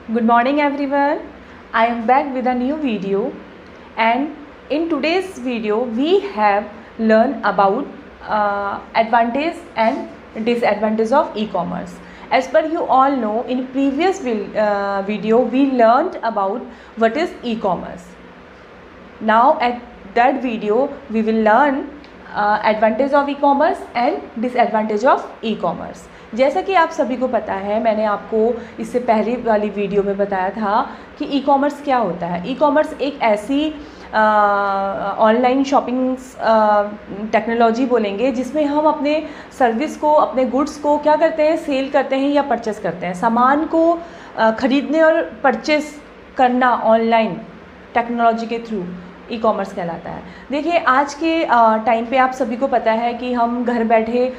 Good morning everyone. I am back with a new video, and in today's video we have learned about advantage and disadvantage of e-commerce. As per you all know, in previous video we learned about what is e-commerce. Now at that video we will learn advantage of e-commerce and disadvantage of e-commerce. जैसा कि आप सभी को पता है, मैंने आपको इससे पहले वाली वीडियो में बताया था कि ई कॉमर्स क्या होता है। ई कॉमर्स एक ऐसी ऑनलाइन शॉपिंग टेक्नोलॉजी बोलेंगे जिसमें हम अपने सर्विस को, अपने गुड्स को क्या करते हैं, सेल करते हैं या परचेस करते हैं। सामान को ख़रीदने और परचेस करना ऑनलाइन टेक्नोलॉजी के थ्रू ई कॉमर्स कहलाता है। देखिए, आज के टाइम पे आप सभी को पता है कि हम घर बैठे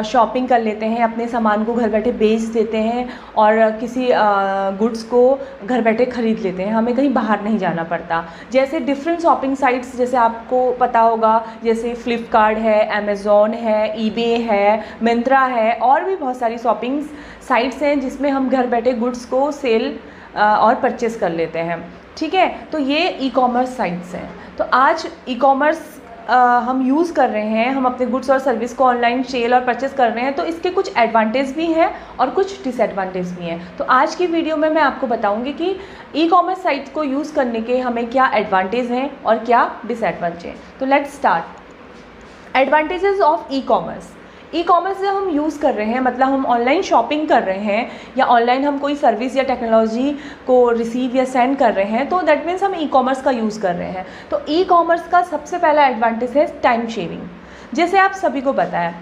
शॉपिंग कर लेते हैं, अपने सामान को घर बैठे बेच देते हैं और किसी गुड्स को घर बैठे ख़रीद लेते हैं। हमें कहीं बाहर नहीं जाना पड़ता। जैसे डिफरेंट शॉपिंग साइट्स, जैसे आपको पता होगा, जैसे फ्लिपकार्ट है, अमेज़ॉन है, ईबे है, मिंत्रा है, और भी बहुत सारी शॉपिंग साइट्स हैं जिसमें हम घर बैठे गुड्स को सेल और परचेस कर लेते हैं। ठीक है, तो ये ई कॉमर्स साइट्स हैं। तो आज ई कॉमर्स हम यूज़ कर रहे हैं, हम अपने गुड्स और सर्विस को ऑनलाइन सेल और परचेस कर रहे हैं, तो इसके कुछ एडवांटेज भी हैं और कुछ डिसएडवांटेज भी हैं। तो आज की वीडियो में मैं आपको बताऊंगी कि ई कॉमर्स साइट्स को यूज़ करने के हमें क्या एडवांटेज हैं और क्या डिसएडवांटेज हैं। तो let's start. Advantages of e commerce. E commerce जब हम यूज़ कर रहे हैं, मतलब हम ऑनलाइन शॉपिंग कर रहे हैं या ऑनलाइन हम कोई सर्विस या टेक्नोलॉजी को रिसीव या सेंड कर रहे हैं, तो दैट मीन्स हम ई कॉमर्स का यूज़ कर रहे हैं। तो ई कॉमर्स का सबसे पहला एडवांटेज है टाइम शेविंग। जैसे आप सभी को पता है,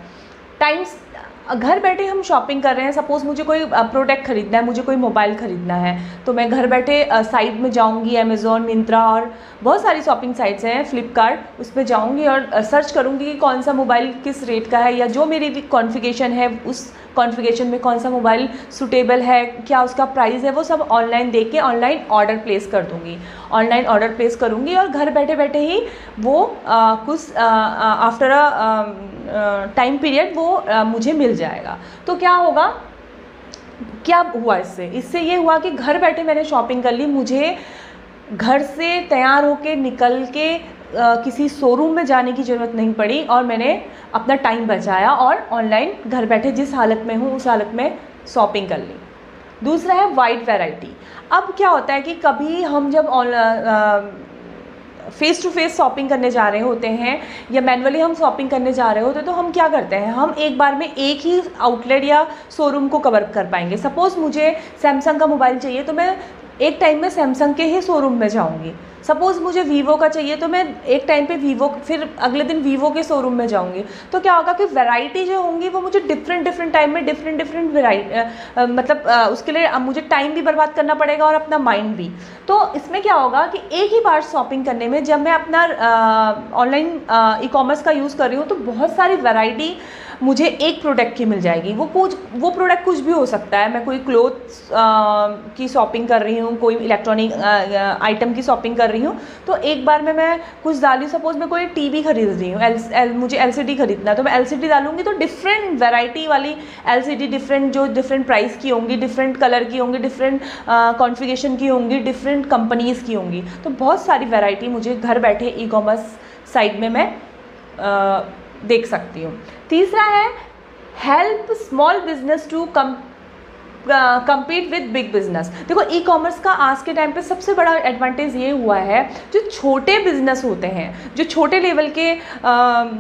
घर बैठे हम शॉपिंग कर रहे हैं। सपोज़ मुझे कोई प्रोडक्ट ख़रीदना है, मुझे कोई मोबाइल ख़रीदना है, तो मैं घर बैठे साइट में जाऊंगी, अमेज़ॉन, मिंत्रा और बहुत सारी शॉपिंग साइट्स हैं, फ्लिपकार्ट, उस पर जाऊंगी और सर्च करूंगी कि कौन सा मोबाइल किस रेट का है, या जो मेरी कॉन्फ़िगरेशन है उस कॉन्फ़िगरेशन में कौन सा मोबाइल सूटेबल है, क्या उसका प्राइस है, वो सब ऑनलाइन देख के ऑनलाइन ऑर्डर प्लेस कर दूँगी। ऑनलाइन ऑर्डर प्लेस करूँगी और घर बैठे बैठे ही वो कुछ आफ्टर अ टाइम पीरियड वो मुझे मिल जाएगा। तो क्या होगा, क्या हुआ इससे ये हुआ कि घर बैठे मैंने शॉपिंग कर ली। मुझे घर से तैयार होके निकल के किसी शोरूम में जाने की ज़रूरत नहीं पड़ी और मैंने अपना टाइम बचाया और ऑनलाइन घर बैठे जिस हालत में हूँ उस हालत में शॉपिंग कर ली। दूसरा है वाइड वैरायटी। अब क्या होता है कि कभी हम जब फेस टू फेस शॉपिंग करने जा रहे होते हैं या मैनुअली हम शॉपिंग करने जा रहे होते हैं, तो हम क्या करते हैं, हम एक बार में एक ही आउटलेट या शोरूम को कवर कर पाएंगे। सपोज़ मुझे सैमसंग का मोबाइल चाहिए तो मैं एक टाइम में सैमसंग के ही शोरूम में जाऊंगी। सपोज़ मुझे वीवो का चाहिए तो मैं एक टाइम पे वीवो, फिर अगले दिन वीवो के शोरूम में जाऊंगी। तो क्या होगा कि वैरायटी जो होंगी वो मुझे डिफरेंट टाइम में डिफरेंट वैरायटी, मतलब उसके लिए मुझे टाइम भी बर्बाद करना पड़ेगा और अपना माइंड भी। तो इसमें क्या होगा कि एक ही बार शॉपिंग करने में, जब मैं अपना ऑनलाइन ई कॉमर्स का यूज़ कर रही हूँ, तो बहुत सारी वैरायटी मुझे एक प्रोडक्ट की मिल जाएगी। वो प्रोडक्ट कुछ भी हो सकता है। मैं कोई क्लोथ्स की शॉपिंग कर रही हूँ, कोई इलेक्ट्रॉनिक आइटम की शॉपिंग कर रही हूँ, तो एक बार में मैं कुछ डाली। सपोज़ मैं कोई टीवी खरीद रही हूँ, मुझे एलसीडी खरीदना है, तो मैं एलसीडी डालूंगी तो डिफरेंट वैरायटी वाली एलसीडी, डिफरेंट प्राइस की होंगी, डिफरेंट कलर की होंगी, डिफरेंट कॉन्फ़िगरेशन की होंगी, डिफरेंट कंपनीज़ की होंगी। तो बहुत सारी वैरायटी मुझे घर बैठे ई कॉमर्स साइट में मैं देख सकती हूँ। तीसरा है help small business to compete with big business. देखो, ई कॉमर्स का आज के टाइम पे सबसे बड़ा एडवांटेज ये हुआ है, जो छोटे बिजनेस होते हैं, जो छोटे लेवल के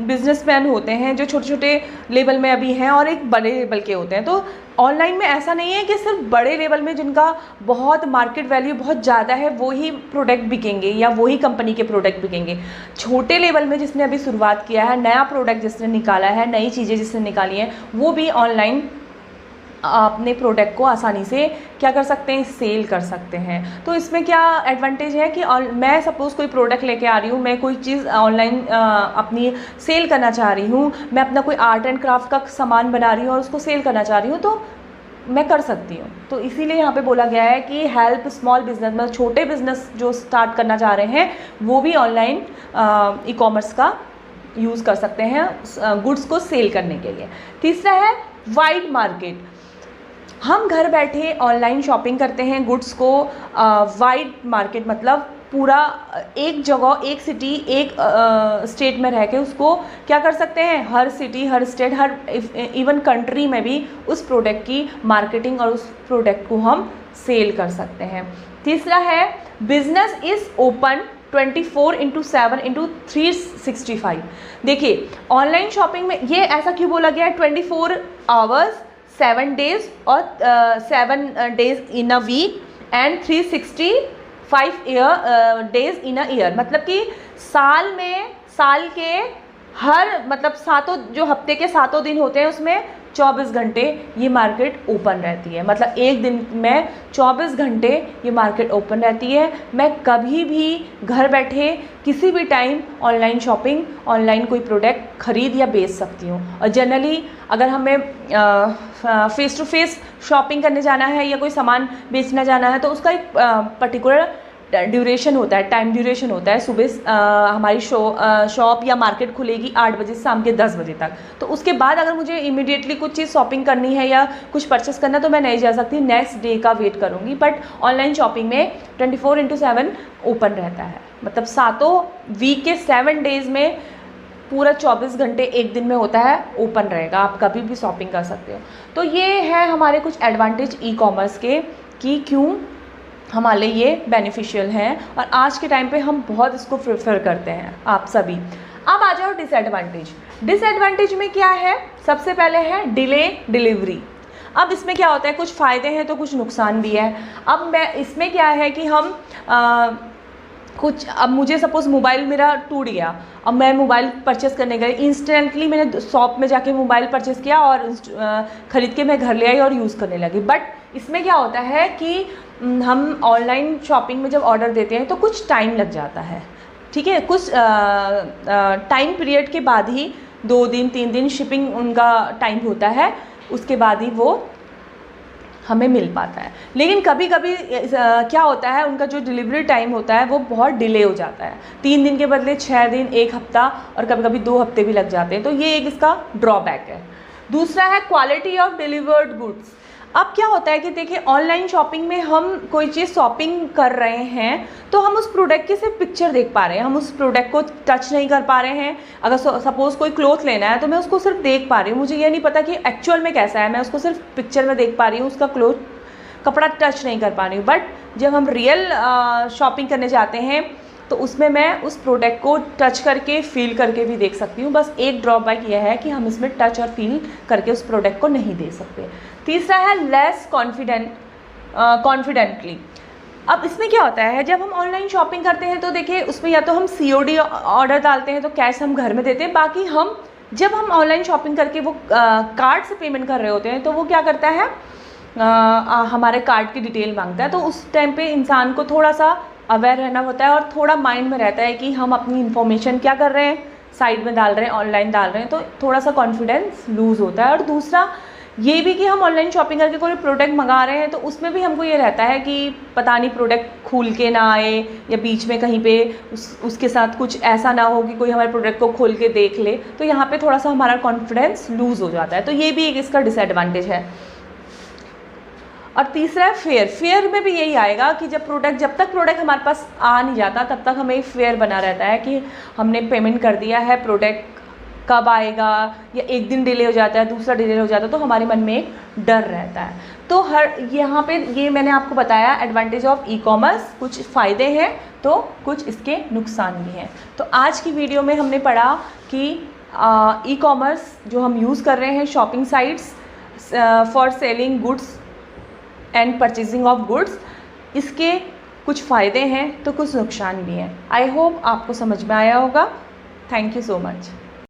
बिजनेसमैन होते हैं, जो छोटे छोटे लेवल में अभी हैं और एक बड़े लेवल के होते हैं। तो ऑनलाइन में ऐसा नहीं है कि सिर्फ बड़े लेवल में जिनका बहुत मार्केट वैल्यू बहुत ज़्यादा है वो ही प्रोडक्ट बिकेंगे या वही कंपनी के प्रोडक्ट बिकेंगे। छोटे लेवल में जिसने अभी शुरुआत किया है, नया प्रोडक्ट जिसने निकाला है, नई चीज़ें जिसने निकाली हैं, वो भी ऑनलाइन अपने प्रोडक्ट को आसानी से क्या कर सकते हैं, सेल कर सकते हैं। तो इसमें क्या एडवांटेज है कि मैं सपोज़ कोई प्रोडक्ट लेके आ रही हूँ, मैं कोई चीज़ ऑनलाइन अपनी सेल करना चाह रही हूँ, मैं अपना कोई आर्ट एंड क्राफ्ट का सामान बना रही हूँ और उसको सेल करना चाह रही हूँ, तो मैं कर सकती हूँ। तो इसीलिए यहाँ पे बोला गया है कि हेल्प स्मॉल बिजनेस, मतलब छोटे बिजनेस जो स्टार्ट करना चाह रहे हैं वो भी ऑनलाइन ई कॉमर्स का यूज़ कर सकते हैं गुड्स को सेल करने के लिए। तीसरा है वाइड मार्केट। हम घर बैठे ऑनलाइन शॉपिंग करते हैं गुड्स को वाइड मार्केट, मतलब पूरा एक जगह, एक सिटी, एक स्टेट में रह के उसको क्या कर सकते हैं, हर सिटी, हर स्टेट, हर इवन कंट्री में भी उस प्रोडक्ट की मार्केटिंग और उस प्रोडक्ट को हम सेल कर सकते हैं। तीसरा है बिजनेस इज़ ओपन 24/7/365। देखिए ऑनलाइन शॉपिंग में ये ऐसा क्यों बोला गया है 24 आवर्स 7 डेज और 7 days in a week and 365 days in a year, मतलब कि साल के हर, मतलब सातों जो हफ्ते के सातों दिन होते हैं उसमें 24 घंटे ये मार्केट ओपन रहती है। मतलब एक दिन में 24 घंटे ये मार्केट ओपन रहती है। मैं कभी भी घर बैठे किसी भी टाइम ऑनलाइन शॉपिंग, ऑनलाइन कोई प्रोडक्ट खरीद या बेच सकती हूँ। और जनरली अगर हमें फेस टू फेस शॉपिंग करने जाना है या कोई सामान बेचना जाना है तो उसका एक पर्टिकुलर ड्यूरेशन होता है, टाइम ड्यूरेशन होता है। सुबह हमारी शॉप या मार्केट खुलेगी 8 बजे से शाम के 10 बजे तक, तो उसके बाद अगर मुझे इमीडिएटली कुछ चीज़ शॉपिंग करनी है या कुछ परचेस करना तो मैं नहीं जा सकती, नेक्स्ट डे का वेट करूँगी। बट ऑनलाइन शॉपिंग में 24/7 ओपन रहता है, मतलब सातों वीक के 7 डेज़ में पूरा 24 घंटे एक दिन में होता है, ओपन रहेगा, आप कभी भी शॉपिंग कर सकते हो। तो ये है हमारे कुछ एडवांटेज ई कॉमर्स के कि क्यों हमारे लिए ये बेनिफिशियल हैं और आज के टाइम पे हम बहुत इसको प्रेफर करते हैं आप सभी। अब आ जाओ डिसएडवांटेज। डिसएडवांटेज में क्या है, सबसे पहले है डिले डिलीवरी। अब इसमें क्या होता है, कुछ फ़ायदे हैं तो कुछ नुकसान भी है। अब मैं इसमें क्या है कि हम अब मुझे सपोज़ मोबाइल मेरा टूट गया, अब मैं मोबाइल परचेस करने गई, इंस्टेंटली मैंने शॉप में जाके मोबाइल परचेस किया और ख़रीद के मैं घर ले आई और यूज़ करने लगी। बट इसमें क्या होता है कि हम ऑनलाइन शॉपिंग में जब ऑर्डर देते हैं तो कुछ टाइम लग जाता है, ठीक है, कुछ टाइम पीरियड के बाद ही 2 दिन 3 दिन शिपिंग उनका टाइम होता है, उसके बाद ही वो हमें मिल पाता है। लेकिन कभी कभी क्या होता है, उनका जो डिलीवरी टाइम होता है वो बहुत डिले हो जाता है, 3 दिन के बदले 6 दिन, 1 हफ्ता और कभी कभी 2 हफ्ते भी लग जाते हैं। तो ये एक इसका ड्रॉबैक है। दूसरा है क्वालिटी ऑफ डिलीवर्ड गुड्स। अब क्या होता है कि देखिए ऑनलाइन शॉपिंग में हम कोई चीज़ शॉपिंग कर रहे हैं तो हम उस प्रोडक्ट की सिर्फ पिक्चर देख पा रहे हैं, हम उस प्रोडक्ट को टच नहीं कर पा रहे हैं। अगर सपोज़ कोई क्लॉथ लेना है तो मैं उसको सिर्फ देख पा रही हूँ, मुझे ये नहीं पता कि एक्चुअल में कैसा है, मैं उसको सिर्फ पिक्चर में देख पा रही हूँ, उसका कपड़ा टच नहीं कर पा रही हूँ। बट जब हम रियल शॉपिंग करने जाते हैं तो उसमें मैं उस प्रोडक्ट को टच करके फील करके भी देख सकती हूँ। बस एक ड्रॉबैक यह है कि हम इसमें टच और फील करके उस प्रोडक्ट को नहीं दे सकते। तीसरा है लेस कॉन्फिडेंटली। अब इसमें क्या होता है, जब हम ऑनलाइन शॉपिंग करते हैं तो देखिए उसमें या तो हम COD ऑर्डर डालते हैं तो कैश हम घर में देते हैं, बाकी जब हम ऑनलाइन शॉपिंग करके वो कार्ड से पेमेंट कर रहे होते हैं तो वो क्या करता है, हमारे कार्ड की डिटेल मांगता है। तो उस टाइम पे इंसान को थोड़ा सा अवेयर रहना होता है और थोड़ा माइंड में रहता है कि हम अपनी इन्फॉर्मेशन क्या कर रहे हैं, साइड में डाल रहे हैं, ऑनलाइन डाल रहे हैं, तो थोड़ा सा कॉन्फिडेंस लूज़ होता है। और दूसरा ये भी कि हम ऑनलाइन शॉपिंग करके कोई प्रोडक्ट मंगा रहे हैं तो उसमें भी हमको ये रहता है कि पता नहीं प्रोडक्ट खुल के ना आए या बीच में कहीं पे उसके साथ कुछ ऐसा ना हो कि कोई हमारे प्रोडक्ट को खोल के देख ले, तो यहाँ पे थोड़ा सा हमारा कॉन्फिडेंस लूज़ हो जाता है। तो ये भी एक इसका डिसएडवांटेज है। और तीसरा है फेयर। फेयर में भी यही आएगा कि जब तक प्रोडक्ट हमारे पास आ नहीं जाता तब तक हमें फेयर बना रहता है कि हमने पेमेंट कर दिया है, प्रोडक्ट कब आएगा, या एक दिन डिले हो जाता है, दूसरा डिले हो जाता है, तो हमारे मन में एक डर रहता है। तो यहाँ पे ये मैंने आपको बताया एडवांटेज ऑफ ई कॉमर्स, कुछ फ़ायदे हैं तो कुछ इसके नुकसान भी हैं। तो आज की वीडियो में हमने पढ़ा कि ई कॉमर्स जो हम यूज़ कर रहे हैं, shopping sites for selling goods and purchasing of goods, इसके कुछ फ़ायदे हैं तो कुछ नुकसान भी हैं। आई होप आपको समझ में आया होगा। Thank you so much.